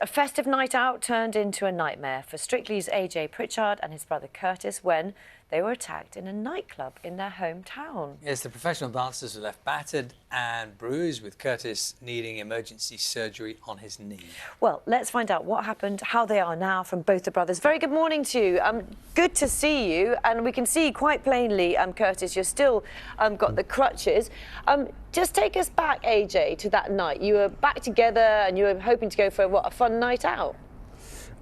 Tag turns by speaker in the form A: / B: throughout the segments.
A: A festive night out turned into a nightmare for Strictly's AJ Pritchard and his brother Curtis when they were attacked in a nightclub in their hometown.
B: Yes, the professional dancers were left battered and bruised, with Curtis needing emergency surgery on his knee.
A: Well, let's find out what happened, how they are now from both the brothers. Very good morning to you. Good to see you, and we can see quite plainly, Curtis, you're still got the crutches. Just take us back, AJ, to that night. You were back together and you were hoping to go for, what, a fun night out?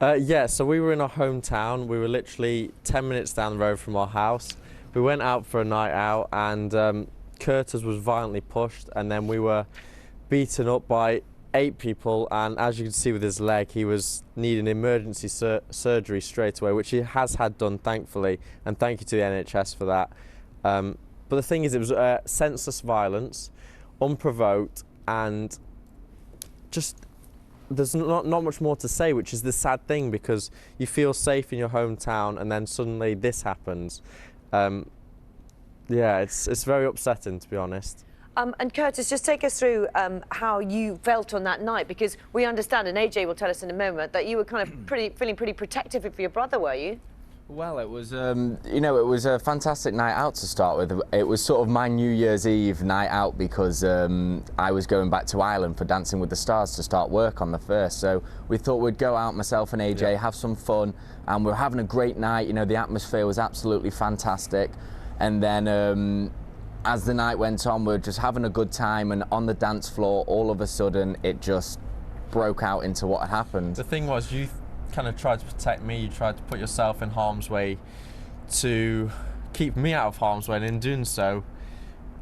C: Yeah, so we were in our hometown. We were literally 10 minutes down the road from our house. We went out for a night out and Curtis was violently pushed, and then we were beaten up by 8 people, and as you can see with his leg, he was needing emergency surgery straight away, which he has had done, thankfully, and thank you to the NHS for that. But the thing is, it was senseless violence, unprovoked, and just there's not much more to say, which is the sad thing, because you feel safe in your hometown and then suddenly this happens. Yeah, it's very upsetting, to be honest.
A: And Curtis, just take us through how you felt on that night, because we understand, and AJ will tell us in a moment, that you were kind of feeling pretty protective of your brother, were you?
D: Well, it was, you know, it was a fantastic night out to start with. It was sort of my New Year's Eve night out because I was going back to Ireland for Dancing with the Stars to start work on the 1st. So we thought we'd go out, myself and AJ, have some fun, and we were having a great night. You know, the atmosphere was absolutely fantastic. And then as the night went on, we were just having a good time, and on the dance floor, all of a sudden, it just broke out into what had happened.
C: The thing was, you kind of tried to protect me, you tried to put yourself in harm's way to keep me out of harm's way, and in doing so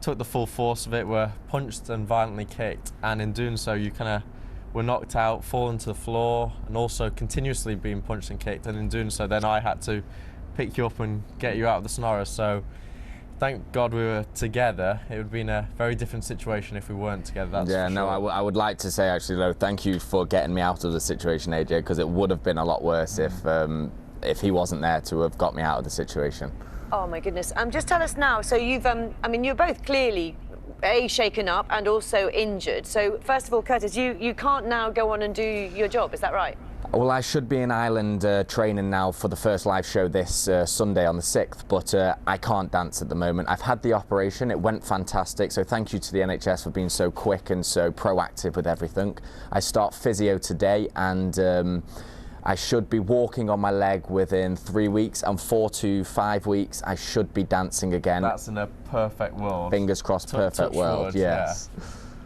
C: took the full force of it, were punched and violently kicked, and in doing so you kind of were knocked out, fallen to the floor, and also continuously being punched and kicked, and in doing so then I had to pick you up and get you out of the scenario. So thank God we were together. It would have been a very different situation if we weren't together, that's
D: yeah,
C: for
D: no,
C: sure.
D: I would like to say, actually, though, thank you for getting me out of the situation, AJ, because it would have been a lot worse if he wasn't there to have got me out of the situation.
A: Oh, my goodness. Just tell us now, so you've, I mean, you're both clearly, shaken up and also injured. So, first of all, Curtis, you can't now go on and do your job, is that right?
D: Well, I should be in Ireland training now for the first live show this Sunday on the 6th, but I can't dance at the moment. I've had the operation, it went fantastic, so thank you to the NHS for being so quick and so proactive with everything. I start physio today, and I should be walking on my leg within 3 weeks, and 4 to 5 weeks I should be dancing again.
C: That's in a perfect world.
D: Fingers crossed, perfect world,
C: wood,
D: yes.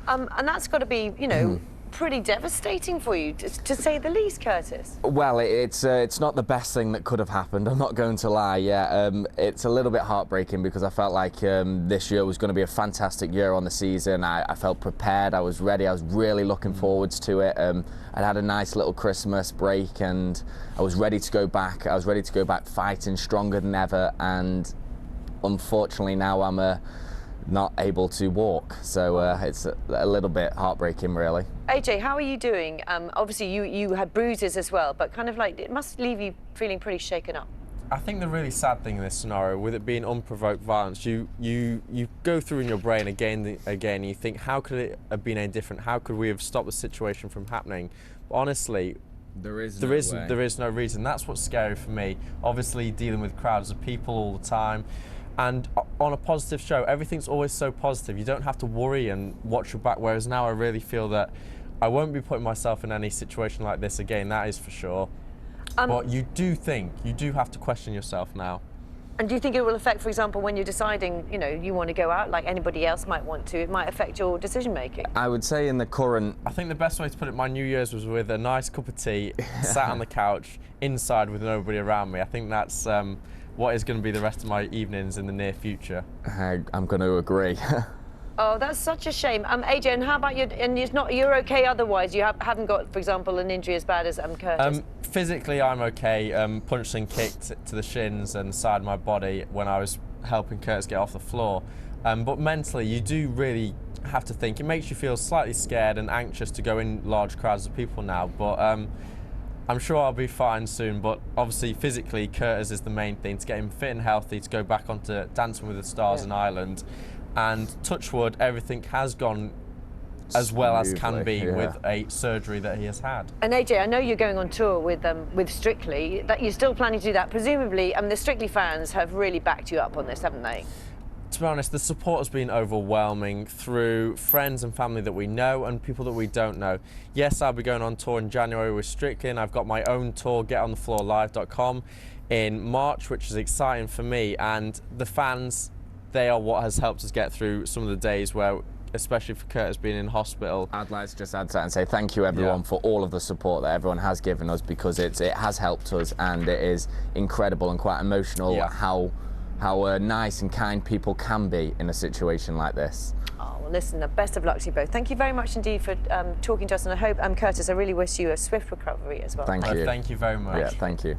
A: Yeah. And that's got to be, you know, pretty devastating for you, to say the least, Curtis.
D: Well, it's not the best thing that could have happened, I'm not going to lie. Yeah, it's a little bit heartbreaking because I felt like this year was going to be a fantastic year on the season. I felt prepared, I was ready, I was really looking forwards to it. I'd had a nice little Christmas break and I was ready to go back. I was ready to go back fighting stronger than ever, and unfortunately now I'm not able to walk, so it's a little bit heartbreaking, really.
A: AJ, how are you doing? Obviously you had bruises as well, but kind of like it must leave you feeling pretty shaken up.
C: I think the really sad thing in this scenario, with it being unprovoked violence, you go through in your brain again and you think, how could it have been any different? How could we have stopped the situation from happening? But honestly, there is no reason. That's what's scary for me. Obviously, dealing with crowds of people all the time, and on a positive show, everything's always so positive. You don't have to worry and watch your back, whereas now I really feel that I won't be putting myself in any situation like this again, that is for sure. But you do have to question yourself now.
A: And do you think it will affect, for example, when you're deciding, you know, you want to go out like anybody else might want to, it might affect your decision making?
D: I would say in the current...
C: I think the best way to put it, my New Year's was with a nice cup of tea, sat on the couch, inside with nobody around me. I think that's what is going to be the rest of my evenings in the near future.
D: I'm going to agree.
A: Oh, that's such a shame. AJ, and how about you? And you're okay otherwise? You haven't got, for example, an injury as bad as Curtis?
C: Physically, I'm okay. Punched and kicked to the shins and side of my body when I was helping Curtis get off the floor. But mentally, you do really have to think. It makes you feel slightly scared and anxious to go in large crowds of people now. But I'm sure I'll be fine soon. But obviously, physically, Curtis is the main thing, to get him fit and healthy, to go back onto Dancing with the Stars in Ireland. And touch wood, everything has gone as well as can be
D: smoothly, yeah.
C: with a surgery that he has had.
A: And AJ, I know you're going on tour with Strictly. That you're still planning to do that. Presumably, the Strictly fans have really backed you up on this, haven't they?
C: To be honest, the support has been overwhelming through friends and family that we know and people that we don't know. Yes, I'll be going on tour in January with Strictly, and I've got my own tour, getonthefloorlive.com, in March, which is exciting for me. And the fans, they are what has helped us get through some of the days where, especially for Curtis being in hospital.
D: I'd like to just add to that and say thank you everyone for all of the support that everyone has given us, because it has helped us, and it is incredible and quite emotional how nice and kind people can be in a situation like this.
A: Oh, well, listen, the best of luck to you both. Thank you very much indeed for talking to us, and I hope, Curtis, I really wish you a swift recovery as well.
D: Thank you.
C: Thank you very much.
D: Yeah, thank you.